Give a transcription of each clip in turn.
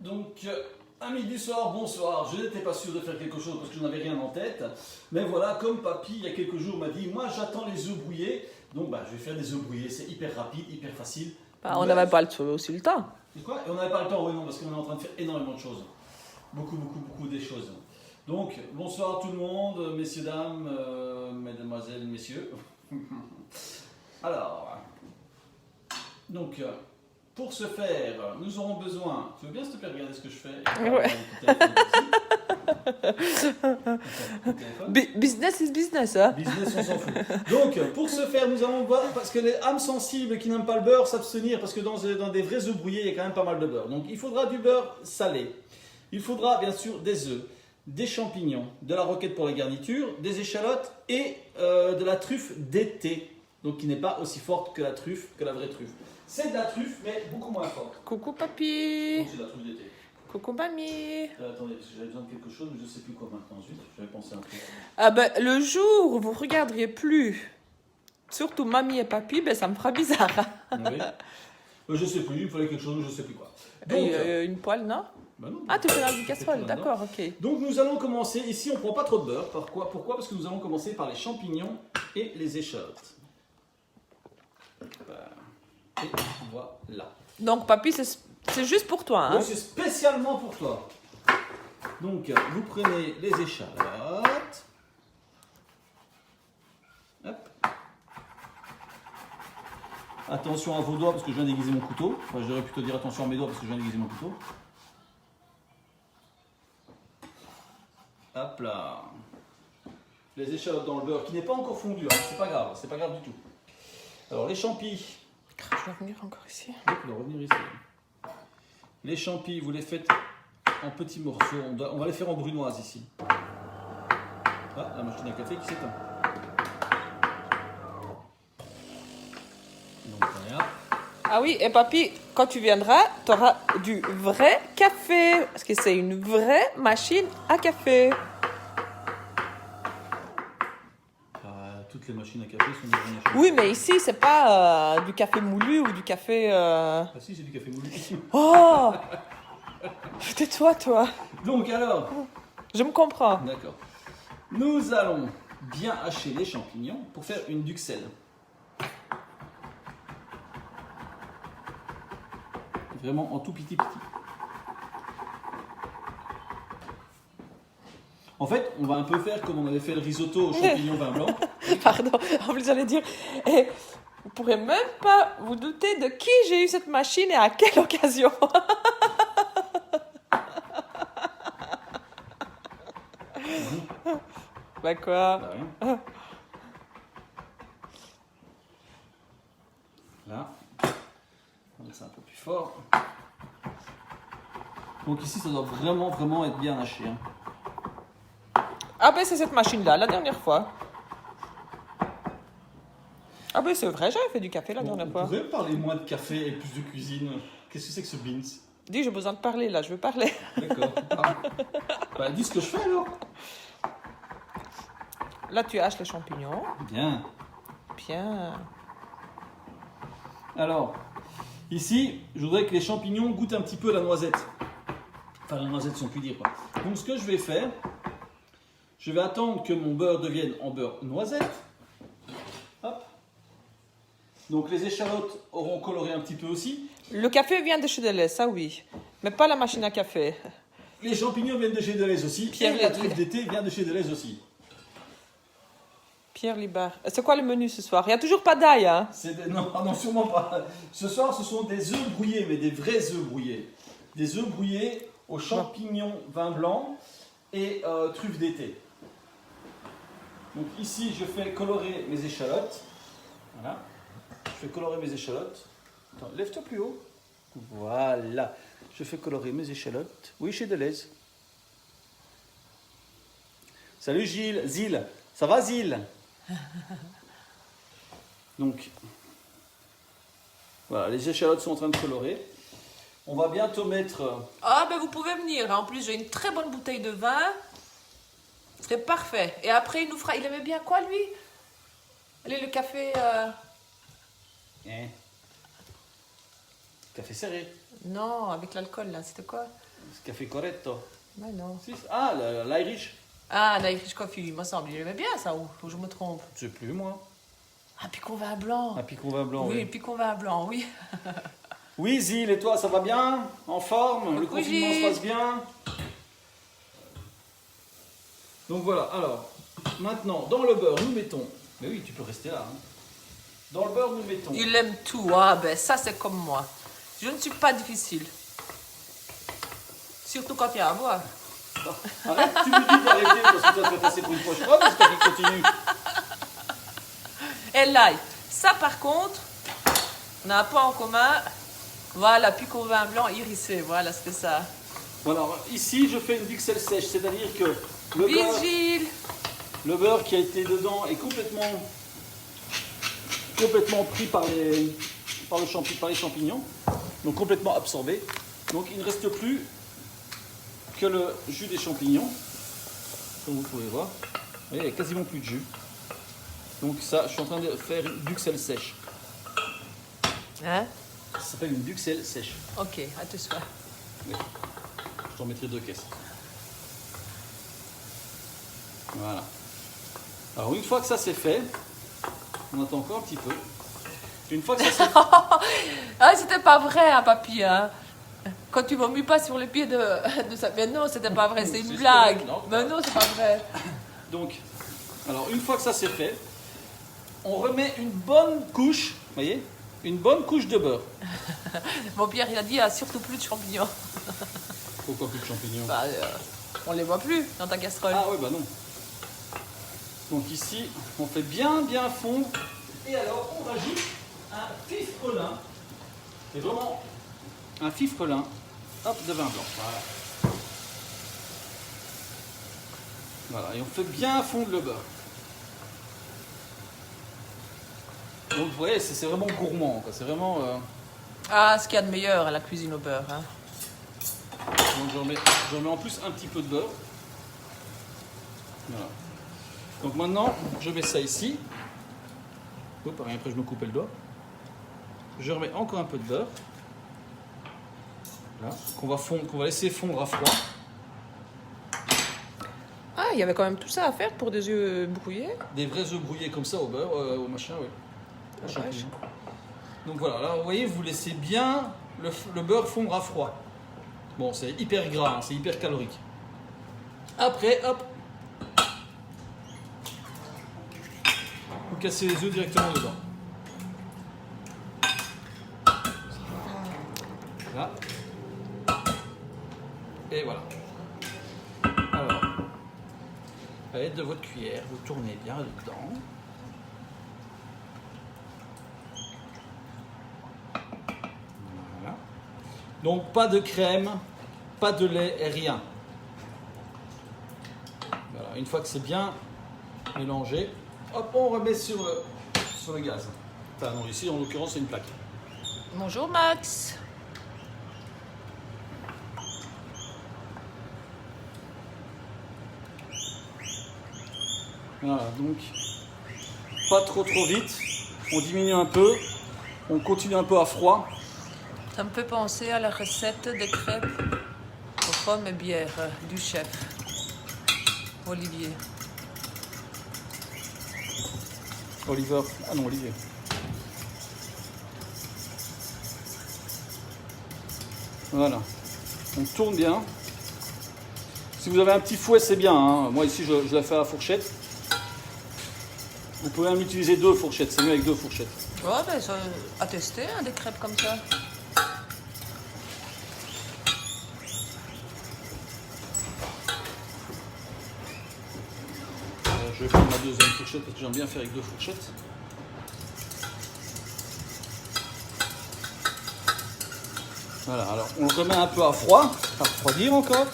Donc, amis du soir, bonsoir. Je n'étais pas sûr de faire quelque chose parce que je n'avais rien en tête. Mais voilà, comme papy, il y a quelques jours, m'a dit, moi j'attends les œufs brouillés. Donc, je vais faire des œufs brouillés. C'est hyper rapide, hyper facile. On n'avait pas aussi le temps. C'est quoi? Et on n'avait pas le temps, oui, non, parce qu'on est en train de faire énormément de choses. Beaucoup des choses. Donc, bonsoir tout le monde, messieurs, dames, mesdemoiselles, messieurs. Alors, donc, pour ce faire, nous aurons besoin. Tu veux bien, s'il te plaît, regarder ce que je fais? Ouais. Okay, Business is business, hein? Business, on s'en fout. Donc, pour ce faire, nous allons voir, parce que les âmes sensibles qui n'aiment pas le beurre, s'abstenir, parce que dans des vrais œufs brouillés, il y a quand même pas mal de beurre. Donc, il faudra du beurre salé. Il faudra, bien sûr, des œufs, des champignons, de la roquette pour la garniture, des échalotes et de la truffe d'été. Donc, qui n'est pas aussi forte que la truffe, que la vraie truffe. C'est de la truffe, mais beaucoup moins forte. Coucou papy. Donc, c'est de la truffe d'été. Coucou mamie. Attendez, parce que j'avais besoin de quelque chose, mais je ne sais plus quoi maintenant. Zut, j'avais pensé à un truc. Ah ben, le jour où vous regarderiez plus, surtout mamie et papy, ben ça me fera bizarre. Oui. Je ne sais plus, il me fallait quelque chose, je ne sais plus quoi. Donc, Et, une poêle, non? bah non, Ah, tu fais dans une je fais casserole, tout là-dedans. d'accord, ok. Donc nous allons commencer, ici on ne prend pas trop de beurre, pourquoi? Parce que nous allons commencer par les champignons et les échalotes. Et voilà. Donc papy, c'est juste pour toi, hein? Donc c'est spécialement pour toi. Donc vous prenez les échalotes. Hop. Attention à vos doigts parce que je viens d'aiguiser mon couteau. Enfin, j'aurais plutôt dire attention à mes doigts parce que je viens d'aiguiser mon couteau. Hop là. Les échalotes dans le beurre qui n'est pas encore fondu, hein. C'est pas grave du tout. Alors les champis. Je vais revenir encore ici. On va revenir ici. Les champis, vous les faites en petits morceaux. On va les faire en brunoise ici. Ah, la machine à café qui s'éteint. Donc voilà. Ah oui, et papy, quand tu viendras, tu auras du vrai café. Parce que c'est une vraie machine à café. Toutes les machines à café sont des vraies machines. Oui, mais ici, c'est pas du café moulu ou du café... Ah si, c'est du café moulu. Oh! Tais-toi, toi. Donc alors, Je me comprends. d'accord. Nous allons bien hacher les champignons pour faire une duxelle. Vraiment en tout petit. En fait, on va un peu faire comme on avait fait le risotto aux champignons vin blanc. Pardon, en plus, j'allais dire... Et vous pourrez même pas vous douter de qui j'ai eu cette machine et à quelle occasion. Bah quoi? Bah, rien. Là, on va mettre ça un peu plus fort. Donc ici, ça doit vraiment être bien haché. Hein. Ah ben c'est cette machine-là, la dernière fois. Ah ben c'est vrai, j'avais fait du café la dernière Vous fois. pouvez me parler moins de café et plus de cuisine? Qu'est-ce que c'est que ce beans? Dis, j'ai besoin de parler là, je veux parler. D'accord. Bah, dis ce que je fais alors. Là tu haches les champignons. Bien. Bien. Alors, ici, je voudrais que les champignons goûtent un petit peu la noisette. Enfin, la noisette, si on peut dire. Quoi. Donc, ce que je vais faire, je vais attendre que mon beurre devienne en beurre noisette. Hop. Donc, les échalotes auront coloré un petit peu aussi. Le café vient de chez Deleuze, ça oui. Mais pas la machine à café. Les champignons viennent de chez Deleuze aussi. Pierre et la Léger. truffe d'été vient de chez Deleuze aussi. Pierre Libar. C'est quoi le menu ce soir? Il n'y a toujours pas d'ail, hein? Non, sûrement pas. Ce soir, ce sont des œufs brouillés, mais des vrais œufs brouillés. Des œufs brouillés aux champignons vin blanc et truffe d'été. Donc ici, je fais colorer mes échalotes. Voilà. Je fais colorer mes échalotes. Attends, lève-toi plus haut. Voilà. Je fais colorer mes échalotes. Oui, chez Deleuze. Salut Gilles. Zil. Ça va, Zil? Donc, voilà, les échalotes sont en train de colorer. On va bientôt mettre... Ah ben vous pouvez venir. En plus j'ai une très bonne bouteille de vin. C'est parfait. Et après il nous fera... Il aimait bien quoi lui? Allez, le café... Café serré. Non, avec l'alcool là, c'était quoi? Café corretto. Mais non. Si, ah, l'Irish. Ah, l'Irish Coffee, il me semble. Il aimait bien ça, ou je me trompe? Je sais plus, moi. Un picon vin blanc. Un picon vin blanc, Oui, oui. picon vin blanc, oui. Oui, Zil, et toi, ça va bien? En forme? Le Coucou, confinement se Gilles. passe bien? Donc voilà, alors, maintenant, dans le beurre, nous mettons... Mais oui, tu peux rester là. Hein. Dans le beurre, nous mettons... Il aime tout. Ah ben ça c'est comme moi. Je ne suis pas difficile. Surtout quand il y a à boire. Arrête, tu me dis d'arrêter parce que ça te fait passer pour une poche propre, parce que toi qui continue. Et l'ail. Ça par contre, on n'a pas en commun. Voilà, picon vin blanc irisé. Voilà, c'était ça. Voilà, ici, je fais une duxelle sèche, c'est-à-dire que Vigile. le beurre qui a été dedans est complètement pris par les champignons, donc complètement absorbé. Donc il ne reste plus que le jus des champignons, comme vous pouvez voir. Vous voyez, il n'y a quasiment plus de jus. Donc ça, je suis en train de faire une duxelle sèche. Hein? Ça s'appelle une duxelle sèche. Ok, à te soir. Oui. Je t'en mettrai 2 caisses. Voilà. Alors une fois que ça c'est fait, on attend encore un petit peu. Une fois que ça c'est fait, Ah, c'était pas vrai, hein, papy. Hein. Quand tu m'as mis pas sur les pieds de ça. Mais non, c'était pas vrai, c'est une C'est blague. non. Mais non, c'est pas vrai. donc, alors une fois que ça c'est fait, on remet une bonne couche, vous voyez, une bonne couche de beurre. Mon Pierre, il a dit, ah, surtout plus de champignons. Pourquoi plus de champignons? Bah, on les voit plus dans ta casserole. Ah oui, bah non. Donc ici, on fait bien fondre. Et alors, on rajoute un fifrelin. Et vraiment, un fifrelin, hop, de vin blanc. Voilà. Voilà, et on fait bien fondre le beurre. Donc vous voyez, c'est vraiment gourmand, quoi. C'est vraiment... Ah, ce qu'il y a de meilleur à la cuisine au beurre. Hein. Donc j'en mets en plus un petit peu de beurre. Voilà. Donc maintenant, je mets ça ici. Oh, pareil, après je me coupe le doigt. Je remets encore un peu de beurre. Là, qu'on va laisser fondre à froid. Ah, il y avait quand même tout ça à faire pour des œufs brouillés. Des vrais œufs brouillés comme ça au beurre, au machin, oui. Au Ah, champignon. Donc voilà, là vous voyez, vous laissez bien le beurre fondre à froid. Bon, c'est hyper gras, hein, c'est hyper calorique. Après, hop, vous cassez les œufs directement dedans. Là. Et voilà. Alors, à l'aide de votre cuillère, vous tournez bien dedans. Voilà. Donc pas de crème, pas de lait, rien. Voilà. Une fois que c'est bien mélangé, hop, on remet sur le gaz. Enfin non, ici en l'occurrence c'est une plaque. Bonjour Max. Voilà, donc pas trop vite, on diminue un peu, on continue un peu à froid. Ça me fait penser à la recette des crêpes aux pommes et bière du chef Olivier. Oliver, ah non Olivier. Voilà, on tourne bien. Si vous avez un petit fouet, c'est bien. Hein. Moi ici, je la fais à la fourchette. Vous pouvez même utiliser 2 fourchettes, c'est mieux avec 2 fourchettes. Ouais, ben ça, à tester, hein, des crêpes comme ça. Je vais prendre ma deuxième fourchette parce que j'aime bien faire avec 2 fourchettes. Voilà, alors on le remet un peu à froid, à refroidir encore.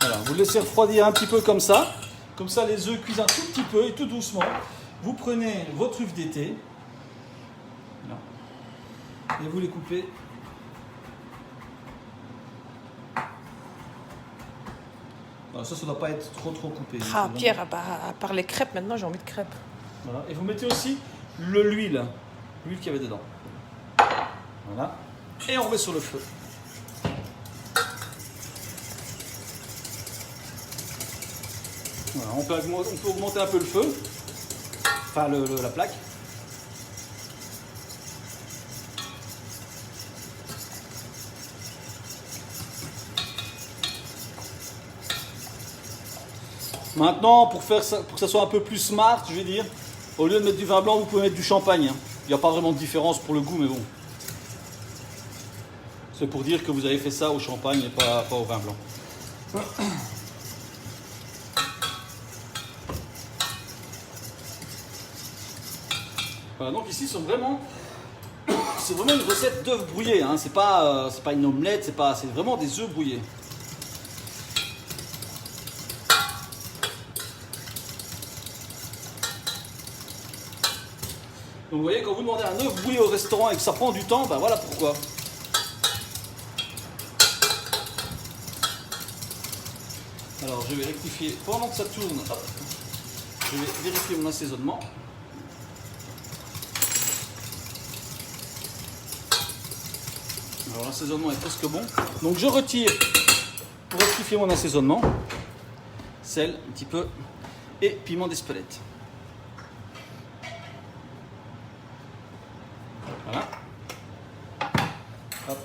Voilà, vous le laissez refroidir un petit peu comme ça. Comme ça, les œufs cuisent un tout petit peu et tout doucement. Vous prenez vos truffes d'été. Et vous les coupez. Alors ça ne doit pas être trop coupé. Ah, Pierre, à part les crêpes, maintenant j'ai envie de crêpes. Voilà. Et vous mettez aussi l'huile qu'il y avait dedans. Voilà. Et on met sur le feu. Voilà, on peut augmenter un peu le feu, enfin la plaque. Maintenant, pour que ça soit un peu plus smart, je vais dire, au lieu de mettre du vin blanc, vous pouvez mettre du champagne. Hein. Il n'y a pas vraiment de différence pour le goût, mais bon. C'est pour dire que vous avez fait ça au champagne et pas au vin blanc. Voilà, donc ici, c'est vraiment une recette d'œufs brouillés. Hein. C'est pas une omelette, c'est vraiment des œufs brouillés. Donc vous voyez, quand vous demandez un œuf brouillé au restaurant et que ça prend du temps, ben voilà pourquoi. Alors je vais rectifier, pendant que ça tourne, hop, je vais vérifier mon assaisonnement. Alors l'assaisonnement est presque bon. Donc je retire, pour rectifier mon assaisonnement, sel un petit peu et piment d'Espelette. Voilà. Hop.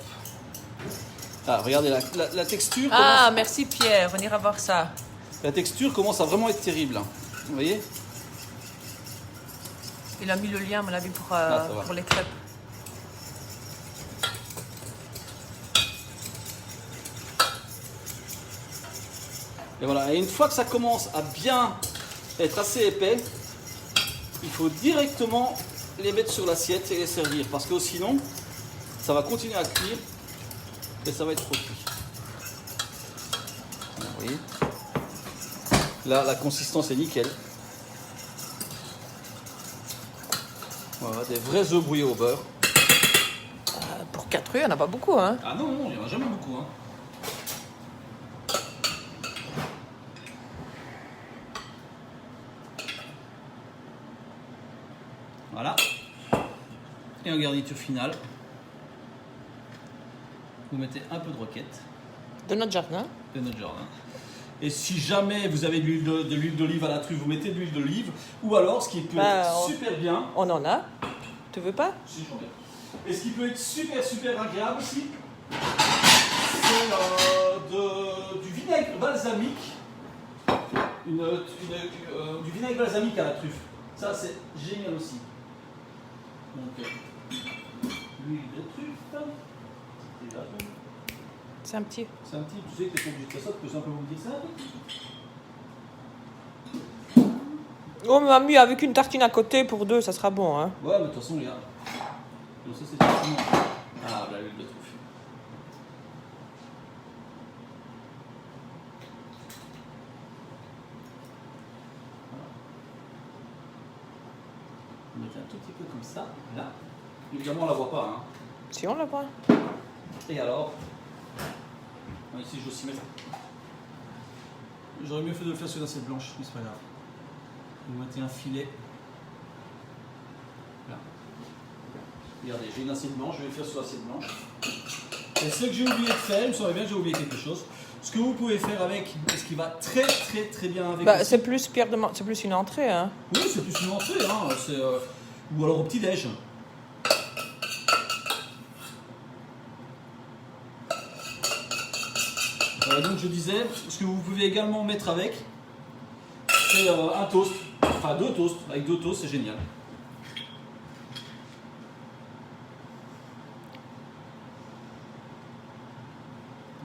Ah, regardez la texture. Ah, merci Pierre, on ira voir ça. La texture commence à vraiment être terrible. Hein. Vous voyez? Il a mis le lien, à mon avis, pour les crêpes. Et voilà. Et une fois que ça commence à bien être assez épais, il faut directement les mettre sur l'assiette et les servir. Parce que sinon, ça va continuer à cuire et ça va être trop cuit. Vous voyez? Là, la consistance est nickel. Voilà, des vrais œufs brouillés au beurre. Pour 4 œufs, il n'y en a pas beaucoup. Hein. Ah non, il n'y en a jamais beaucoup. Hein. Voilà. Et en garniture finale, vous mettez un peu de roquette. De notre jardin. De notre jardin. Et si jamais vous avez de l'huile d'olive à la truffe, vous mettez de l'huile d'olive. Ou alors, ce qui peut être super bien. On en a. Tu veux pas? Si, j'en ai. Et ce qui peut être super agréable aussi, c'est du vinaigre balsamique. Du vinaigre balsamique à la truffe. Ça, c'est génial aussi. Donc, l'huile de truffe. C'est un petit. C'est un petit, tu sais que tu es obligé de faire ça, tu peux simplement me dire ça. Oh, mais mamie, avec une tartine à côté pour 2, ça sera bon. Hein. Ouais, mais de toute façon, regarde. Donc, ça, c'est effectivement. Ah, là, l'huile de truffe. Voilà. On met un tout petit peu comme ça, là. Évidemment, on la voit pas. Hein. Si on la voit. Et alors, ici je vais aussi mettre. J'aurais mieux fait de le faire sur l'assiette blanche, mais c'est pas grave. Vous mettez un filet. Là. Regardez, j'ai une assiette blanche, je vais le faire sur l'assiette blanche. Et ce que j'ai oublié de faire, il me semble bien que j'ai oublié quelque chose. Ce que vous pouvez faire avec, ce qui va très bien avec. C'est plus c'est plus une entrée. Hein. Oui, c'est plus une entrée, hein. Ou alors au petit-déj. Donc je disais, ce que vous pouvez également mettre avec, c'est un toast, enfin 2 toasts, avec 2 toasts c'est génial.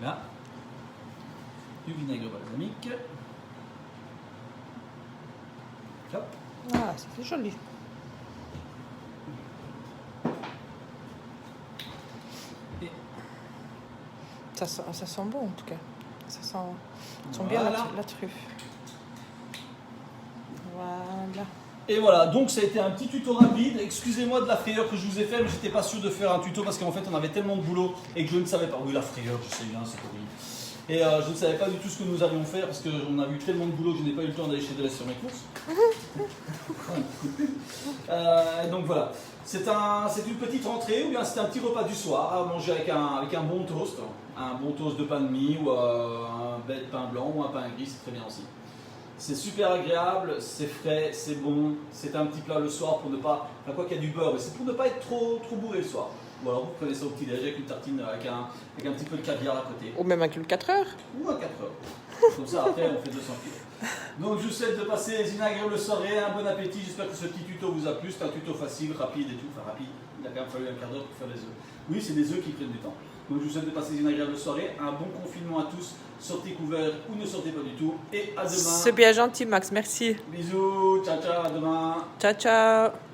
Là, du vinaigre balsamique. Hop. Ah, ça fait joli. Et ça sent bon en tout cas. Ça sent bien la truffe. Voilà. Et voilà, donc ça a été un petit tuto rapide. Excusez-moi de la frayeur que je vous ai fait, mais j'étais pas sûr de faire un tuto parce qu'en fait on avait tellement de boulot et que je ne savais pas. Oui, la frayeur, je sais bien, c'est horrible. Et je ne savais pas du tout ce que nous allions faire parce qu'on a eu tellement de boulot que je n'ai pas eu le temps d'aller chez Deleuze sur mes courses. Donc voilà, c'est une petite rentrée ou bien c'est un petit repas du soir à manger avec un bon toast de pain de mie ou un bête de pain blanc ou un pain gris, c'est très bien aussi. C'est super agréable, c'est frais, c'est bon, c'est un petit plat le soir pour ne pas, enfin quoi qu'il y a du beurre, mais c'est pour ne pas être trop bourré le soir. Ou alors vous prenez ça au petit déjeuner avec une tartine avec un petit peu de caviar à côté. Ou même un cul 4 heures. Ou à 4 heures. Comme ça après on fait 200 kilos. Donc je vous souhaite de passer une agréable soirée, un bon appétit, j'espère que ce petit tuto vous a plu, c'est un tuto facile, rapide et tout, enfin rapide, il a quand même fallu un quart d'heure pour faire les œufs. Oui, c'est des œufs qui prennent du temps. Donc je vous souhaite de passer une agréable soirée, un bon confinement à tous, sortez couverts ou ne sortez pas du tout, et à demain. C'est bien gentil, Max, merci. Bisous, ciao ciao, à demain. Ciao, ciao.